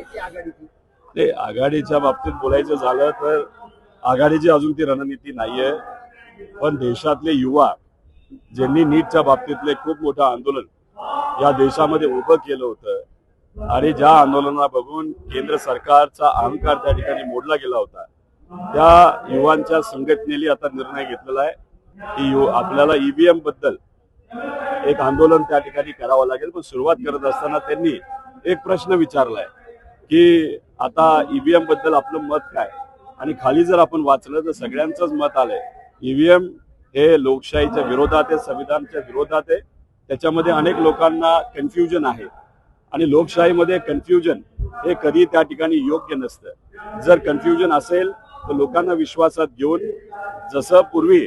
रणनीती आघाडीची? ते आघाडीच्या बाबतीत बोलायचं झालं तर आघाडीची अजून ती रणनीती नाहीये, पण देशातले युवा ज्यांनी नीटच्या बाबतीतले खूप मोठं आंदोलन या देशामध्ये उभं केलं होतं आणि ज्या आंदोलनाला बघून केंद्र सरकारचा अहंकार त्या ठिकाणी मोडला गेला होता, त्या युवांच्या संघटनेने आता निर्णय घेतलेला आहे की आपल्याला ईव्हीएम बद्दल एक आंदोलन त्या ठिकाणी करावं लागेल. पण सुरुवात करत असताना त्यांनी एक प्रश्न विचारलाय की आता ईव्हीएम बद्दल आपलं मत काय, आणि खाली जर आपण वाचलं तर सगळ्यांचंच मत आलंय ईव्हीएम हे लोकशाहीच्या विरोधात आहे, संविधानाच्या विरोधात आहे. त्याच्यामध्ये अनेक लोकांना कन्फ्युजन आहे आणि लोकशाहीमध्ये कन्फ्युजन हे कधी त्या ठिकाणी योग्य नसतं. जर कन्फ्युजन असेल तर लोकांना विश्वासात घेऊन जसं पूर्वी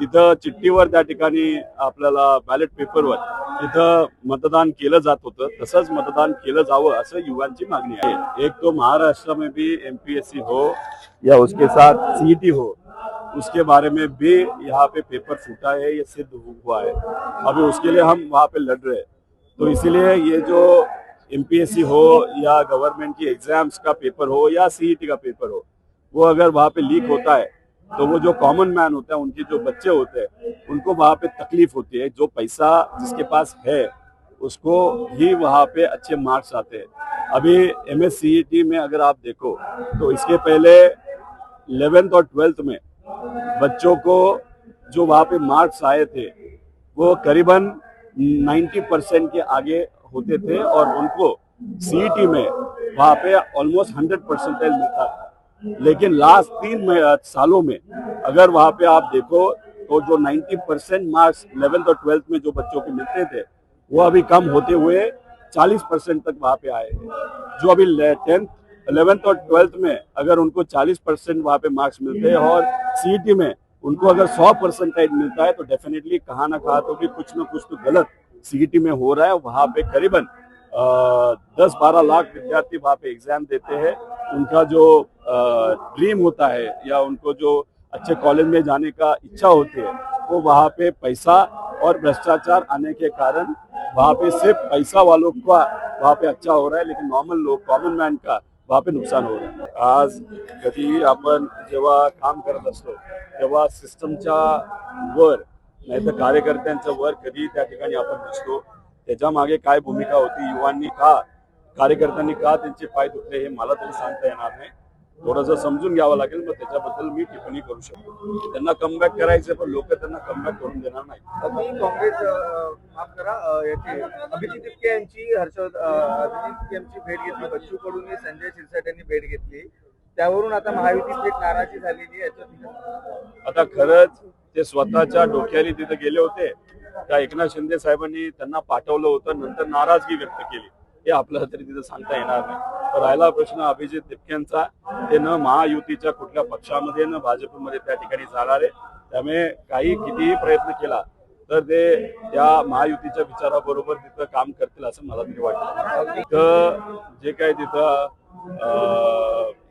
तिथं चिठ्ठीवर त्या ठिकाणी आपल्याला बॅलेट पेपरवर तिथं मतदान केलं जात होतं, तसंच मतदान केलं जावं असं युवांची मागणी आहे. एक तो महाराष्ट्र में भी एमपीएससी हो या उसके साथ सीईटी हो, उसके बारे में भी यहाँ पे पेपर फूटा है, ये सिद्ध हुआ है. अभी उसके लिए हम वहाँ पे लड़ रहे हैं. तो इसीलिए ये जो एमपीएससी हो या गवर्नमेंट की एग्जाम्स का पेपर हो या सीईटी का पेपर हो, वो अगर वहाँ पे लीक होता है तो वो जो कॉमन मैन होता है, उनके जो बच्चे होते हैं, उनको वहाँ पे तकलीफ होती है. जो पैसा जिसके पास है उसको ही वहाँ पे अच्छे मार्क्स आते हैं. अभी एमएससीईटी में अगर आप देखो तो इसके पहले 11th और 12th में बच्चों को जो वहाँ पे मार्क्स आए थे वो करीबन 90% के आगे होते थे और उनको सीईटी में वहाँ पे ऑलमोस्ट 100% मिलता था. लेकिन लास्ट 3 सालों में अगर वहाँ पे आप देखो तो जो 90% मार्क्स 11th और 12th में जो बच्चों को मिलते थे वो अभी कम होते हुए 40% तक वहाँ पे आए हैं. जो अभी 10th 11th और 12th में अगर उनको 40% वहाँ पे मार्क्स मिलते हैं और सीईटी में उनको अगर 100% मिलता है तो डेफिनेटली कहाँ ना कहाँ तो भी कुछ ना कुछ तो गलत सीईटी में हो रहा है. वहाँ पे करीबन 10-12 लाख विद्यार्थी वहाँ पे एग्जाम देते हैं. उनका जो ड्रीम होता है या उनको जो अच्छे कॉलेज में जाने का इच्छा होती है वो वहाँ पे पैसा और भ्रष्टाचार आने के कारण वहाँ पे सिर्फ पैसा वालों का वहाँ पे अच्छा हो रहा है, लेकिन नॉर्मल लोग कॉमन मॅन का वहाँ पे नुकसान हो रहा है. आज कधी आपण जेव्हा काम करत असतो तेव्हा सिस्टमच्या वर नाही तर कार्यकर्त्यांच्या वर कधी त्या ठिकाणी आपण दिसतो. त्याच्या मागे काय भूमिका होती, युवांनी का, कार्यकर्त्यांनी का त्यांचे पाय दुखले हे मला तरी सांगता येणार नाही. थोडंसं समजून घ्यावं लागेल, मग त्याच्याबद्दल मी टिप्पणी करू शकतो. त्यांना कमबॅक करायचं पण लोक त्यांना कमबॅक करून देणार नाही. अभी काँग्रेस माफ करा याची अभिजित तिपके यांची अभिजित तिपके यांची भेट घेतली, बच्चू कडूंनी संजय शिरसाट यांनी भेट घेतली, त्यावरून आता महायुती थेट नाराजी झालेली आहे. आता खरंच ते स्वतःच्या डोक्याने तिथे गेले होते त्या एकनाथ शिंदे साहेबांनी त्यांना पाठवलं होतं, नंतर नाराजगी व्यक्त केली, हे आपल्याला तरी तिथं सांगता येणार नाही. तर राहिला प्रश्न अभिजित तिपकेंचा, ते न महायुतीच्या कुठल्या पक्षामध्ये न भाजपमध्ये त्या ठिकाणी जाणार आहे. त्यामुळे काही कितीही प्रयत्न केला तर ते त्या महायुतीच्या विचाराबरोबर तिथं काम करतील असं मला तरी वाटतं. तिथं जे काही तिथं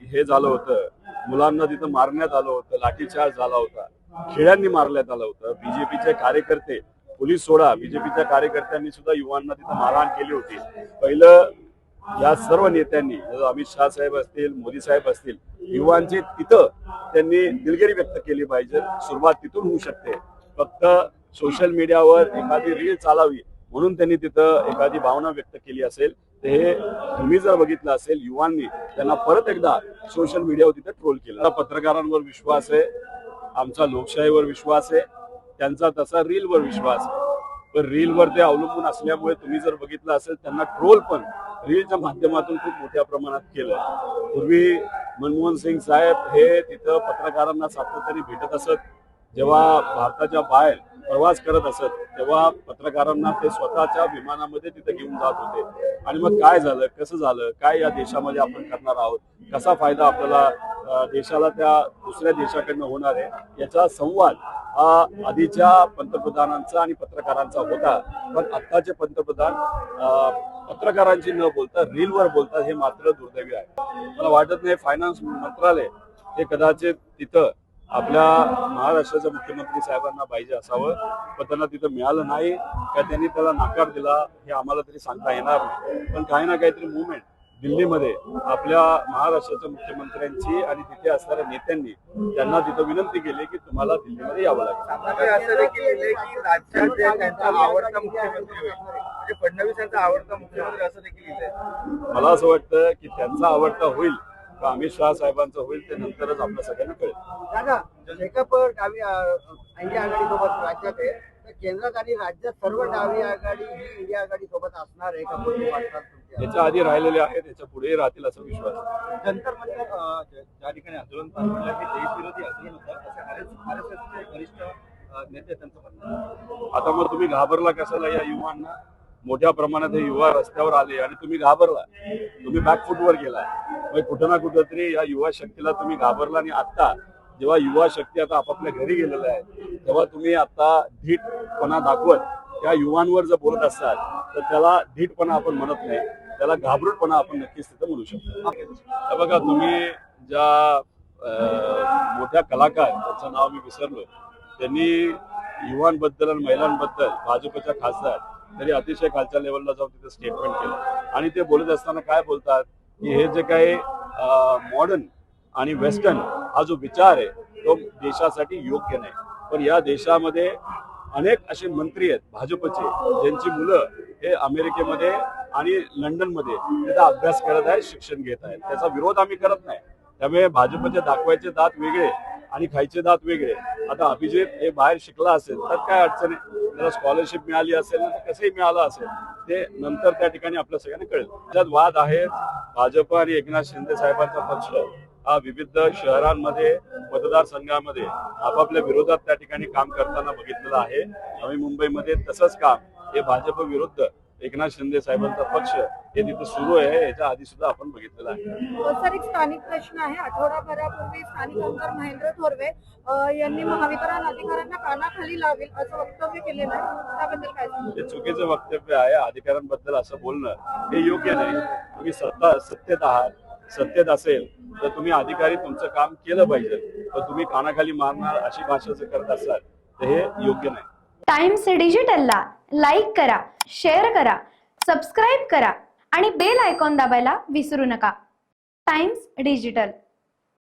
हे झालं होतं, मुलांना तिथं मारण्यात आलं होतं, लाठीचार्ज झाला होता, खेळ्यांनी मारण्यात आलं होतं. बीजेपीचे कार्यकर्ते, पोलीस सोडा, बीजेपीच्या कार्यकर्त्यांनी सुद्धा युवांना तिथं मारहाण केली होती. पहिलं या सर्व नेत्यांनी, अमित शाह साहेब असतील, मोदी साहेब असतील, युवांची तिथं त्यांनी दिलगिरी व्यक्त केली पाहिजे. सुरुवात तिथून होऊ शकते. फक्त सोशल मीडियावर एखादी रील चालावी म्हणून त्यांनी तिथं एखादी भावना व्यक्त केली असेल, ते हे तुम्ही जर बघितलं असेल, युवांनी त्यांना परत एकदा सोशल मीडियावर तिथं ट्रोल केलं. पत्रकारांवर विश्वास आहे, आमचा लोकशाहीवर विश्वास आहे, त्यांचा तसा रीलवर विश्वास आहे. पण रीलवर ते अवलंबून असल्यामुळे तुम्ही जर बघितलं असेल, त्यांना ट्रोल पण रीलच्या माध्यमातून खूप मोठ्या प्रमाणात केलं. पूर्वी मनमोहन सिंग साहेब हे तिथं पत्रकारांना सातत्याने भेटत असत, जेव्हा भारताच्या बाहेर प्रवास करत असत तेव्हा पत्रकारांना ते स्वतःच्या विमानामध्ये तिथे घेऊन जात होते. आणि मग काय झालं, कसं झालं, काय या देशामध्ये आपण करणार आहोत, कसा फायदा आपल्याला देशाला त्या दुसऱ्या देशाकडनं होणार आहे, याचा संवाद हा आधीच्या पंतप्रधानांचा आणि पत्रकारांचा होता. पण आत्ताचे पंतप्रधान पत्रकारांची न बोलता रीलवर बोलतात, हे मात्र दुर्दैवी आहे. मला वाटत नाही फायनान्स मंत्रालय हे कदाचित तिथं आपल्या महाराष्ट्राच्या मुख्यमंत्री साहेबांना पाहिजे असावं, पण त्यांना तिथं मिळालं नाही का त्यांनी त्याला नकार दिला हे आम्हाला तरी सांगता येणार नाही. पण काही ना काहीतरी मुवमेंट दिल्लीमध्ये आपल्या महाराष्ट्राच्या मुख्यमंत्र्यांची आणि तिथे असणाऱ्या नेत्यांनी त्यांना तिथं विनंती केली की तुम्हाला दिल्लीमध्ये यावं लागेल. सामनामध्ये असं देखील लिहिलंय की राज्यात ते त्यांचा आवडता मुख्यमंत्री होईल, म्हणजे फडणवीस यांचा आवडता मुख्यमंत्री असं देखील लिहिलंय. मला असं वाटतं की त्यांचा आवडता होईल का अमित शहा साहेबांचा होईल ते नंतरच आपल्या सगळ्यांना कळेल. दादा, शेकाप डावी इंडिया आघाडी सोबत राज्यात आहे, तर केंद्रात आणि राज्यात सर्व डावी आघाडी ही इंडिया आघाडी सोबत असणार आहे का? कोणी वाटतात तुमच्या? याच्या आधी राहिलेले आहेत, याच्या पुढेही राहतील असा विश्वास आहे. जंतर मंतर ज्या ठिकाणी आंदोलन पार पडलं हे देशविरोधी आंदोलन होतं असं RSSचे वरिष्ठ नेते त्यांचं म्हणणं आहे. आता मग तुम्ही घाबरला कशाला या युवांना? मोठ्या प्रमाणात हे युवा रस्त्यावर आले आणि तुम्ही घाबरला, तुम्ही बॅकफुटवर गेला. मग कुठं ना कुठं तरी या युवा शक्तीला तुम्ही घाबरला. आणि आता जेव्हा युवा शक्ती आता आपापल्या घरी गेलेलं आहे तेव्हा तुम्ही आता धीटपणा दाखवत त्या युवांवर जर बोलत असाल तर त्याला धीटपणा आपण म्हणत नाही, त्याला घाबरूटपणा आपण नक्कीच तिथं म्हणू शकतो. हे बघा, तुम्ही ज्या मोठ्या कलाकार त्यांचं नाव मी विसरलो, त्यांनी युवांबद्दल आणि महिलांबद्दल भाजपच्या खासदार तरी अतिशय खालच्या लेवलला जाऊन तिथे स्टेटमेंट केलं. आणि ते बोलत असताना काय बोलतात की हे जे काही मॉडर्न आणि वेस्टर्न हा जो विचार आहे तो देशासाठी योग्य नाही. पण या देशामध्ये अनेक असे मंत्री आहेत भाजपचे ज्यांची मुलं हे अमेरिकेमध्ये आणि लंडनमध्ये तिथं अभ्यास करत आहेत, शिक्षण घेत आहेत. त्याचा विरोध आम्ही करत नाही. त्यामुळे भाजपचे दाखवायचे दात वेगळे आणि खायचे दात वेगळे. आता अभिजित हे बाहेर शिकला असेल तर काय अडचण आहे, त्याला स्कॉलरशिप मिळाली असेल तर कसंही मिळालं असेल ते नंतर त्या ठिकाणी आपल्या सगळ्यांना कळेल. त्याच्यात वाद आहेत. भाजप आणि एकनाथ शिंदे साहेबांचा पक्ष हा विविध शहरांमध्ये मतदारसंघामध्ये आपापल्या विरोधात त्या ठिकाणी काम करताना बघितलेलं आहे. नवी मुंबईमध्ये तसंच काम हे भाजप विरुद्ध एकनाथ शिंदे साहेबांचा पक्ष हे तिथे सुरू आहे. याच्या आधी सुद्धा आपण बघितलेलं आहे. सर, एक स्थानिक प्रश्न आहे. आठवडाभरापूर्वी स्थानिक आमदार महेंद्र थोरवे यांनी महावितरण अधिकाऱ्यांना कानाखाली लावेल असं वक्तव्य केलेलं आहे, त्याबद्दल काय सांगाल? हे चुकीचं वक्तव्य आहे. अधिकाऱ्यांबद्दल असं बोलणं हे योग्य नाही. तुम्ही सत्तेत आहात, सत्तेत असेल तर तुम्ही अधिकारी तुमचं काम केलं पाहिजे. पण तुम्ही कानाखाली मारणार अशी भाषा जर करत असाल तर हे योग्य नाही. टाइम्स डिजिटलला लाईक करा, शेअर करा, सबस्क्राईब करा आणि बेल आयकॉन दाबायला विसरू नका. Times digital.